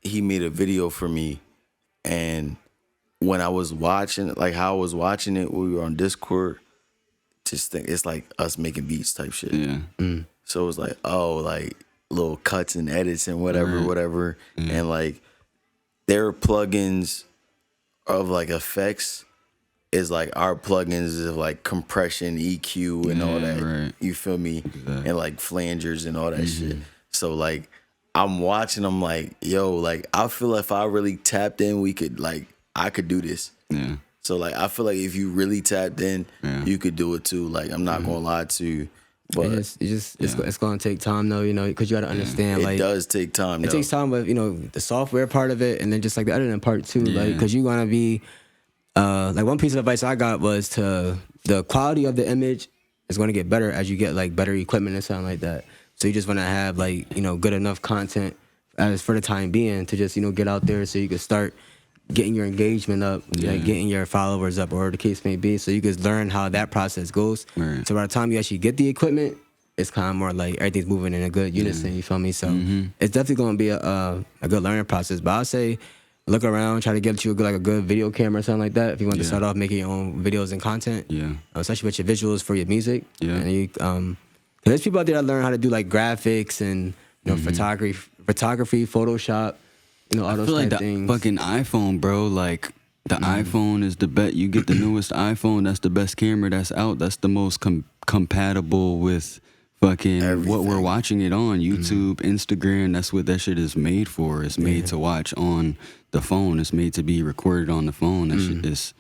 C: he made a video for me, and when I was watching, like how I was watching it, we were on Discord. Just think it's like us making beats type shit.
B: Yeah.
C: So it was like, oh, like little cuts and edits and whatever. And like their plugins of like effects is like our plugins of like compression, EQ and all that.
B: right.
C: You feel me? And like flangers and all that shit. So like I'm watching them like, yo, like I feel if I really tapped in, I could do this.
B: Yeah.
C: So like I feel like if you really tapped in, you could do it too. Like I'm not gonna lie to you. But
A: It's going to take time though, you know, because you got to understand.
C: it does take time.
A: It takes time with, you know, the software part of it and then just like the editing part too. Like, because you want to be, like one piece of advice I got was the quality of the image is going to get better as you get like better equipment and something like that. So you just want to have like, you know, good enough content as for the time being to just, you know, get out there so you can start getting your engagement up, like getting your followers up, or the case may be, so you can learn how that process goes.
B: Right.
A: So by the time you actually get the equipment, it's kind of more like everything's moving in a good unison. You feel me? So it's definitely going to be a good learning process. But I'll say, look around, try to get you a good video camera or something like that. If you want to start off making your own videos and content, especially with your visuals for your music. And you, 'cause there's people out there that learn how to do like graphics and photography, Photoshop, all those kind of things.
B: Fucking iPhone, bro, like. The iPhone is the best. You get the newest iPhone. That's the best camera that's out. That's the most compatible with fucking everything. What we're watching it on. YouTube, Instagram. That's what that shit is made for. It's made to watch on the phone. It's made to be recorded on the phone. That shit is.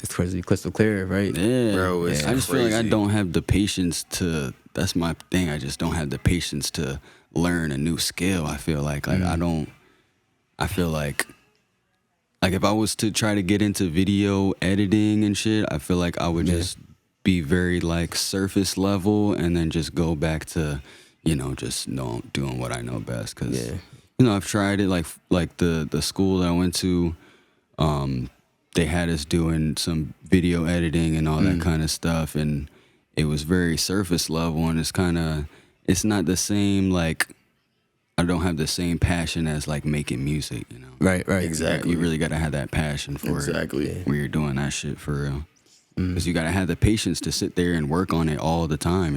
A: It's crazy, crystal clear, right?
B: Yeah,
C: bro.
B: I just feel like I don't have the patience to. That's my thing. I just don't have the patience to learn a new skill. I feel like I don't. I feel like if I was to try to get into video editing and shit, I feel like I would just be very like surface level and then just go back to, just doing what I know best. Cause I've tried it like the school that I went to, they had us doing some video editing and all that kind of stuff. And it was very surface level and it's not the same, like, I don't have the same passion as like making music,
A: Right.
C: Exactly.
B: You really got to have that passion for it when you're doing that shit for real. Because you got to have the patience to sit there and work on it all the time,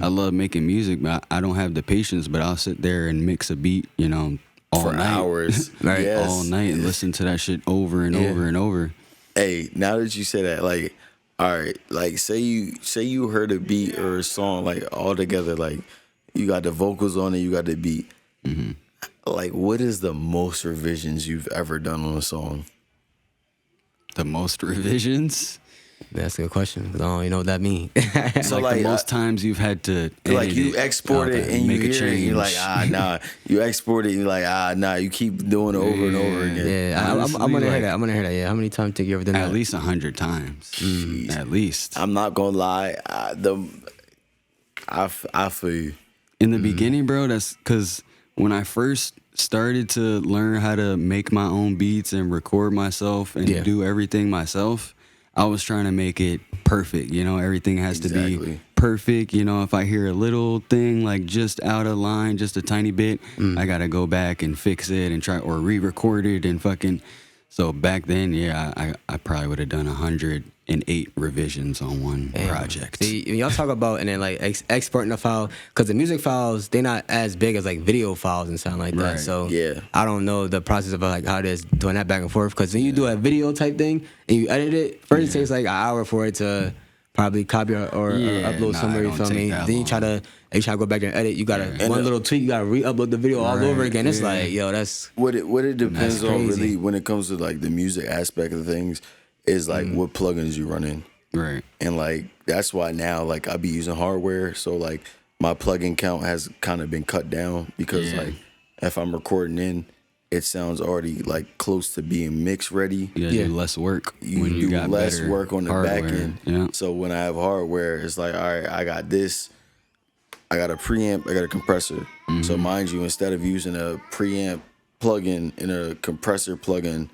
B: I love making music, but I don't have the patience, but I'll sit there and mix a beat, all
C: for
B: night.
C: Hours.
A: Right.
C: Yes.
B: All night and listen to that shit over and over and over.
C: Hey, now that you say that, like, all right, like say you heard a beat or a song like all together, like you got the vocals on it, you got the beat. Like, what is the most revisions you've ever done on a song?
B: The most revisions?
A: That's a good question because I don't even know what that means.
B: So like the most times you've had to
C: like you export it and you hear it and you're like, nah. You export it and you're like, nah. You keep doing it over and over again.
A: Yeah,
B: Honestly,
A: I'm gonna hear that. I'm gonna hear that. Yeah, how many times have you ever done that?
B: At least 100 times. At least.
C: I'm not gonna lie. I feel you.
B: In the beginning, bro, that's because when I first started to learn how to make my own beats and record myself and do everything myself, I was trying to make it perfect. Everything has to be perfect. If I hear a little thing like just out of line, just a tiny bit, I got to go back and fix it and try or re-record it and fucking. So back then, I probably would have done 108 revisions on one project.
A: See, when y'all talk about and then like exporting the file, because the music files, they're not as big as like video files and something like that.
B: Right.
A: So I don't know the process of like how it is doing that back and forth. Because when you do a video type thing and you edit it, first it takes like an hour for it to probably copy or upload somewhere. You feel me? Then you try to go back there and edit. You gotta one little tweak. You gotta re-upload the video all over again. It's like, yo, that's
C: what it depends on really when it comes to like the music aspect of things is like what plugins you run in.
B: Right.
C: And like that's why now like I be using hardware, so like my plugin count has kind of been cut down because like if I'm recording in, it sounds already like close to being mix ready.
B: You do less work. When you
C: do
B: got
C: less work on the
B: hardware.
C: back end.
B: Yeah.
C: So when I have hardware, it's like, all right, I got this. I got a preamp. I got a compressor. So mind you, instead of using a preamp plugin and a compressor plugin,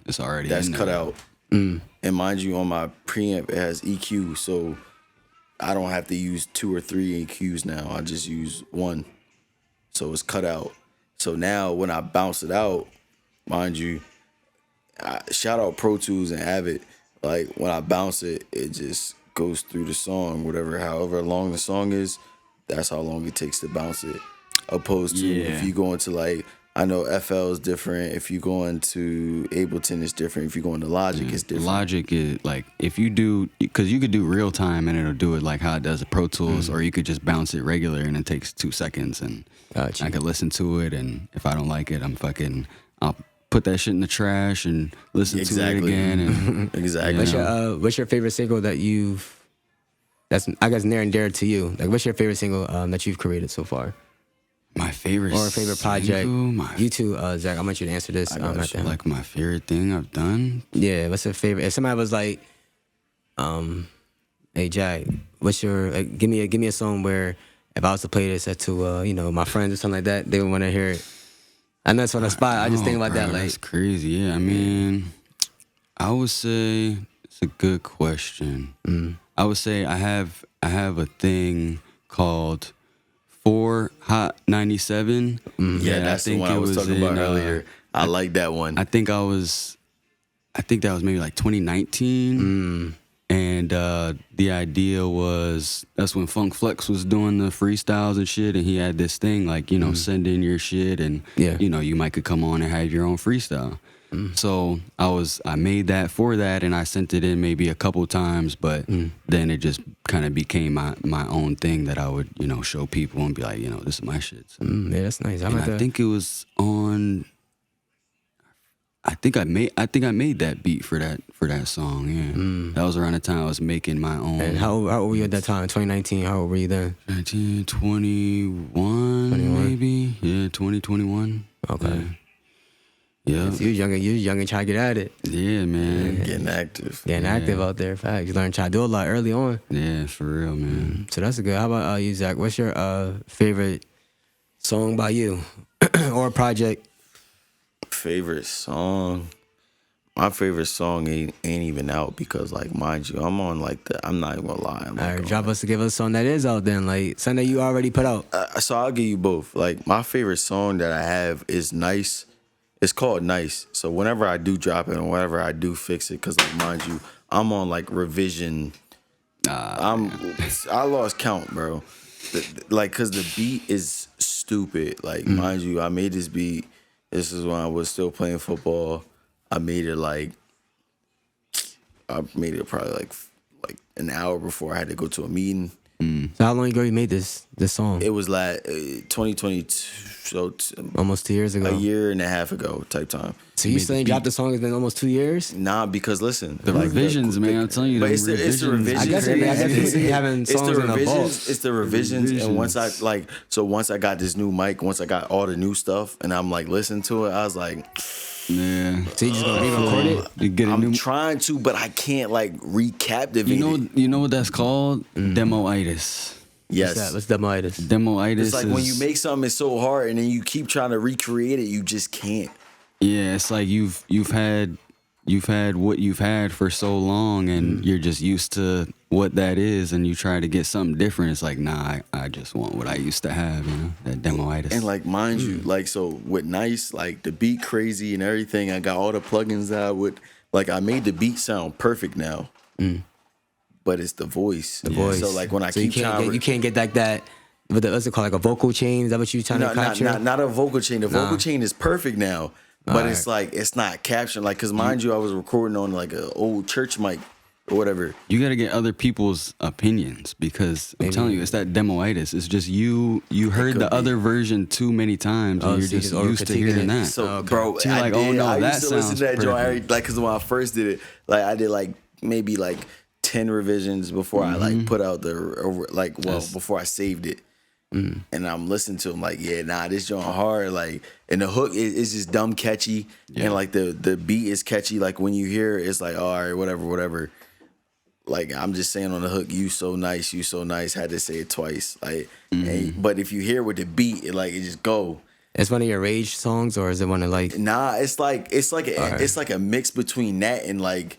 B: it's already
C: that's
B: in there.
C: cut out. And mind you, on my preamp it has EQ, so I don't have to use 2 or 3 EQs now. I just use one, so it's cut out. So now when I bounce it out, mind you, shout out Pro Tools and Avid. Like when I bounce it, it just goes through the song, however long the song is, that's how long it takes to bounce it. Opposed to if you go into like, I know FL is different. If you go into Ableton, it's different. If you go into Logic, it's different.
B: Logic is like if you do, because you could do real time and it'll do it like how it does the Pro Tools, or you could just bounce it regular and it takes 2 seconds and I could listen to it, and if I don't like it, I'll put that shit in the trash and listen to it again. And,
C: Exactly.
A: What's your favorite single that's I guess near and dear to you? Like, what's your favorite single that you've created so far?
B: My favorite
A: or favorite project?
B: Single,
A: you too, Zach. I want you to answer this.
B: Like my favorite thing I've done.
A: Yeah, what's your favorite? If somebody was like, "Hey, Jagg, what's your give me a song where if I was to play this to my friends or something like that, they would want to hear it." I know it's on the spot. I just think about that. Like,
B: that's crazy. Yeah, I mean, I would say it's a good question. I would say I have a thing called 4 Hot 97.
C: Yeah, that's the one I was talking about earlier. I like that one.
B: I think that was maybe like 2019. And the idea was that's when Funk Flex was doing the freestyles and shit, and he had this thing like, you know, send in your shit, and you know, you might could come on and have your own freestyle. So I made that for that, and I sent it in maybe a couple times, but then it just kind of became my own thing that I would, you know, show people and be like, you know, this is my shit. So,
A: Yeah, that's nice.
B: I think it was on. I think I made that beat for that song. Yeah, that was around the time I was making my own.
A: And how old were you at that time? 2019. How old were you then?
B: 19, 21, maybe. Yeah, 2021.
A: Okay.
B: Yeah.
A: So you was young and trying to get at it.
B: Yeah, man.
C: Getting active.
A: Getting active out there. Facts. You learn to do a lot early on.
B: Yeah, for real, man.
A: So that's good. How about you, Zach? What's your favorite song by you or project?
C: Favorite song? My favorite song ain't even out because, like, mind you, I'm on like I'm not even gonna lie.
A: All right, give us a song that is out then, like something that you already put out.
C: So I'll give you both. Like, my favorite song that I have is Nice. It's called Nice. So whenever I do drop it and whenever I do fix it, because, like, mind you, I'm on like revision. I lost count, bro. Like, cause the beat is stupid. Like, mind you, I made this beat. This is when I was still playing football. I made it probably like an hour before I had to go to a meeting.
A: So how long ago you made this song?
C: It was like 2022, so
A: Almost 2 years ago.
C: a year and a half ago type time.
A: So you saying dropped the song has been almost 2 years?
C: Nah, because listen,
B: The revisions, man. I'm telling you,
C: but
B: the
C: it's the revisions.
A: I guess you having songs in the vault.
C: It's the revisions, and once I got this new mic, once I got all the new stuff, and I'm like listening to it, I was like,
B: yeah.
A: So you just gonna re-record it?
B: You get
C: I'm trying to, but I can't like recaptivate it.
B: You know what that's called? Demoitis.
C: Yes.
A: What's demoitis?
B: Demoitis.
C: It's like when you make something it's so hard and then you keep trying to recreate it, you just can't.
B: Yeah, it's like you've had what you've had for so long, and you're just used to what that is, and you try to get something different. It's like, nah, I just want what I used to have, you know, that demoitis.
C: And like, mind you, like, so with Nice, like the beat crazy and everything, I got all the plugins that I would, like, I made the beat sound perfect now. But it's the voice. The
A: voice.
C: So like when I keep trying,
A: you can't get like that. What's it called? Like a vocal chain? Is that what you trying to capture?
C: not a vocal chain. The vocal chain is perfect now, but it's like it's not capturing. Like, cause mind you, I was recording on like an old church mic or whatever.
B: You got to get other people's opinions, because I'm telling you, it's that demoitis. It's just you heard the other version too many times, and you're just used to hearing that.
C: So, bro,
B: so you're like, oh no,
C: I
B: that
C: used to
B: sounds
C: listen to that
B: perfect.
C: joint, like, cause when I first did it, like I did like maybe like 10 revisions before I like put out before I saved it. And I'm listening to them like, yeah, nah, this joint hard. Like, and the hook is just dumb catchy. And like the beat is catchy. Like when you hear it, it's like, all right, whatever. Like, I'm just saying on the hook, you so nice. Had to say it twice. Like, but if you hear with the beat, it just go.
A: It's one of your rage songs, or is it one of like?
C: Nah, it's like a mix between that and like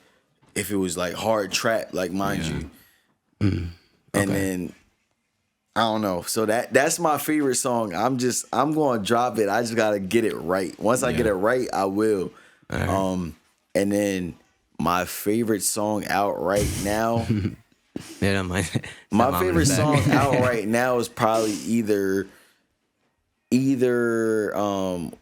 C: if it was like hard trap, like, mind you. And then I don't know. So that's my favorite song. I'm going to drop it. I just got to get it right. Once I get it right, I will. Right. And then my favorite song out right now.
A: My
C: favorite song out right now is probably either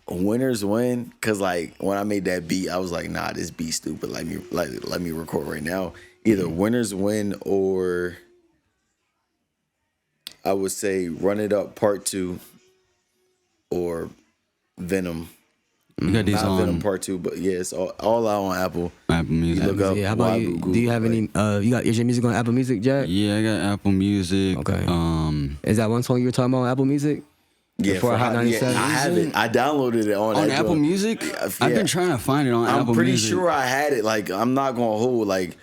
C: Winners Win, cause like when I made that beat, I was like, nah, this beat stupid. Let me record right now. Either Winners Win, or I would say Run It Up Part 2, or Venom.
B: You got these
C: Not
B: on
C: Venom Part 2, but yeah, it's all out on Apple.
B: Apple Music.
C: Look up.
A: How about you? Do you have any? Is your music on Apple Music, Jack?
B: Yeah, I got Apple Music.
A: Okay. Is that one song you were talking about on Apple Music?
C: Yeah,
A: Before Hot 97?
C: I have it. I downloaded it on
B: Apple
C: joint.
B: Music.
C: Yeah.
B: I've been trying to find it on Apple Music.
C: I'm pretty sure I had it. Like, I'm not gonna hold. Like,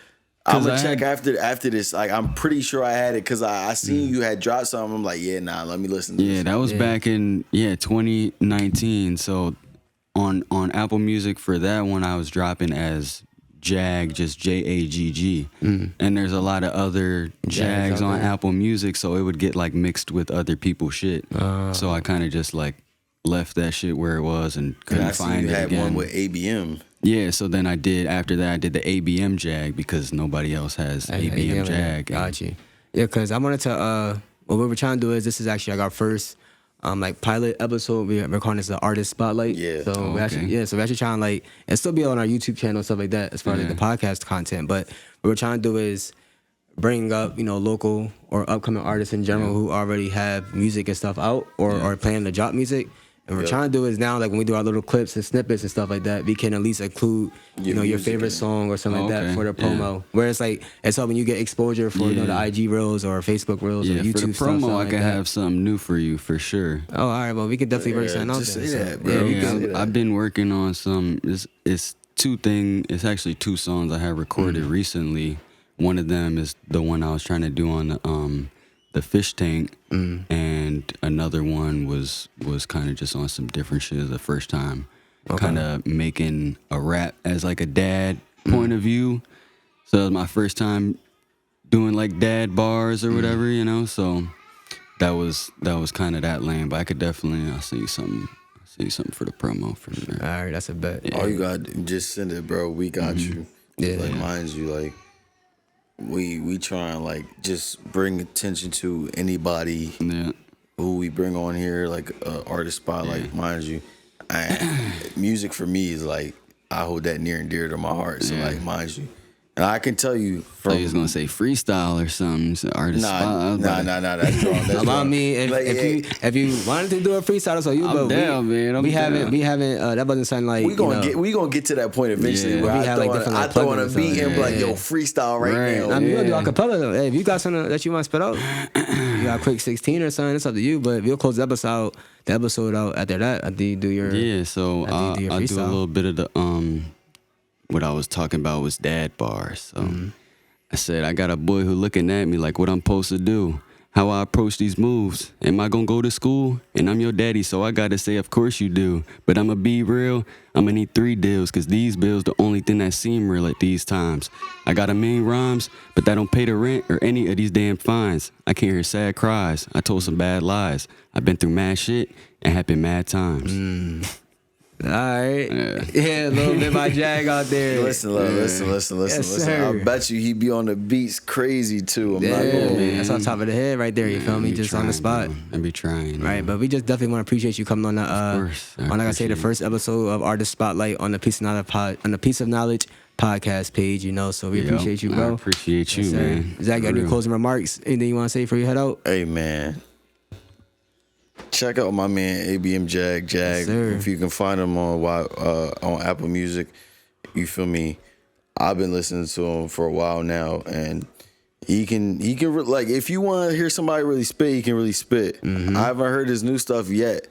C: I'm gonna check after this. Like, I'm pretty sure I had it because I seen you had dropped something. I'm like, yeah, nah, let me listen to this.
B: Yeah, that was back in 2019. So on Apple Music for that one, I was dropping as Jagg, just Jagg. And there's a lot of other Jaggs
A: out
B: on
A: there.
B: Apple Music, so it would get like mixed with other people's shit. So I kind of just like left that shit where it was and
C: And
B: couldn't
C: I see
B: find
C: you
B: it
C: had
B: again.
C: one with ABM.
B: Yeah, so then after that I did the ABM Jagg because nobody else has ABM Jagg.
A: Got you. Yeah, because I wanted to. What we were trying to do is this is actually like our first like pilot episode. We're calling this the artist spotlight.
C: Yeah.
A: So
B: Oh,
A: we actually so we're actually trying like and still be on our YouTube channel and stuff like that as far as like, the podcast content. But what we're trying to do is bring up local or upcoming artists in general who already have music and stuff out or are planning to drop music. And what we're trying to do is now, like when we do our little clips and snippets and stuff like that, we can at least include, your
C: music
A: favorite
C: in it.
A: song or something like that
B: Okay,
A: for the promo. Where it's like, it's helping you get exposure for the IG reels or Facebook reels or
B: Yeah,
A: YouTube
B: for the
A: stuff.
B: promo,
A: something
B: I
A: like
B: could
A: that.
B: have something new for you for sure.
A: Oh, all right. Well, we could definitely work something out
C: just
A: there.
C: say
A: So,
C: that, bro.
A: yeah, we
C: Yeah,
A: can.
C: say that.
B: I've been working on some. It's It's actually two songs I have recorded recently. One of them is the one I was trying to do on the fish tank, and another one was kind of just on some different shit. The first time, kind of making a rap as like a dad point of view. So it was my first time doing like dad bars or whatever, So that was kind of that lane. But I could definitely I'll send you something for the promo for sure.
A: All right, that's a bet.
C: All you got, just send it, bro. We got you.
A: Yeah.
C: Like, mind you, like, we try and, like, just bring attention to anybody
B: Yeah.
C: who we bring on here, like, artist spotlight, mind you. Music for me is, like, I hold that near and dear to my heart. So, like, mind you. And I can tell you
B: So
C: from...
B: he was gonna say freestyle or something. So artist spot. I was
C: Nah,
B: like,
C: that's wrong. That's
A: About
C: wrong.
A: me,
C: Like,
A: if you wanted to do a freestyle, that's on you.
B: I'm
A: but
B: down, man. I'm
A: we
B: down.
A: haven't. That wasn't something like
C: we gonna get to that point eventually.
B: Yeah.
C: Where
A: We
C: I
A: have,
C: throw,
A: like, different, like,
C: I throw on a
A: plugins
C: beat
A: on
C: and be like,
A: it.
C: yo, freestyle right
B: Right.
C: now.
A: I mean, we'll do
B: Yeah.
A: acapella though. Hey, if you got something that you want to spit out, you got a quick 16 or something. It's up to you. But we'll close the episode out after that. After you do your
B: So
A: I think do your
B: I'll do a
A: freestyle.
B: little bit of the what I was talking about was dad bars. So I said I got a boy who looking at me like what I'm supposed to do, how I approach these moves. Am I gonna go to school? And I'm your daddy, so I gotta say of course you do. But I'ma be real, I'ma need 3 deals, cause these bills the only thing that seem real at these times. I got a million rhymes, but that don't pay the rent or any of these damn fines. I can't hear sad cries, I told some bad lies. I've been through mad shit and had been mad times.
A: All right, yeah, a little bit by Jagg out there.
C: Listen.
A: Yes, sir.
C: I bet you he be on the beats crazy too. I'm not
A: Yeah,
C: gonna
A: man, that's on top of the head right there. You feel me? Just on the spot.
B: I be trying.
A: Right, but we just definitely want to appreciate you coming on the
B: course, I
A: on like I say the
B: appreciate it.
A: first episode of Artist Spotlight on the Piece of Knowledge podcast page. So we appreciate you, bro.
B: I appreciate you,
A: Yes, sir.
B: man.
A: Zach, got
B: For
A: any
B: real.
A: closing remarks? Anything you want to say before you head out?
C: Hey man, check out my man ABM Jagg.
A: sir.
C: If you can find him on Apple Music, you feel me? I've been listening to him for a while now, and he can like if you want to hear somebody really spit, he can really spit. I haven't heard his new stuff yet,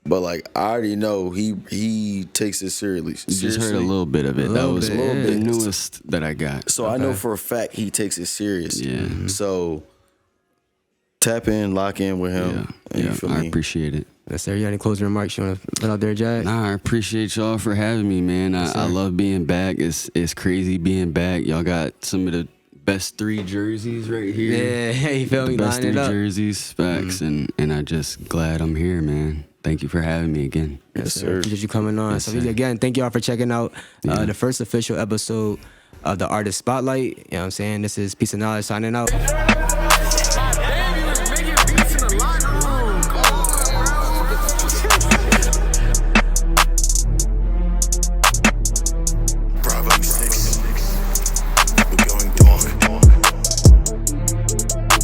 C: but like I already know he takes it seriously.
B: Just heard a little bit of it. That
A: little
B: was
A: bit,
B: the
A: yeah.
B: newest that I got.
C: So I know for a fact he takes it serious.
B: Yeah.
C: So tap in, lock in with him. And you feel
B: I
C: me?
B: appreciate it.
A: Yes, sir. You got any closing remarks you want to put out there, Jagg?
B: Nah, I appreciate y'all for having me, man. I love being back. It's crazy being back. Y'all got some of the best 3 jerseys right here.
A: Yeah, you feel me?
B: The best
A: Line
B: 3
A: it up.
B: jerseys, facts, and I just glad I'm here, man. Thank you for having me again.
A: Yes, sir. Appreciate you coming on.
B: Yes,
A: So
B: sir.
A: again, thank y'all for checking out the first official episode of the Artist Spotlight. You know what I'm saying? This is Piece of Knowledge signing out.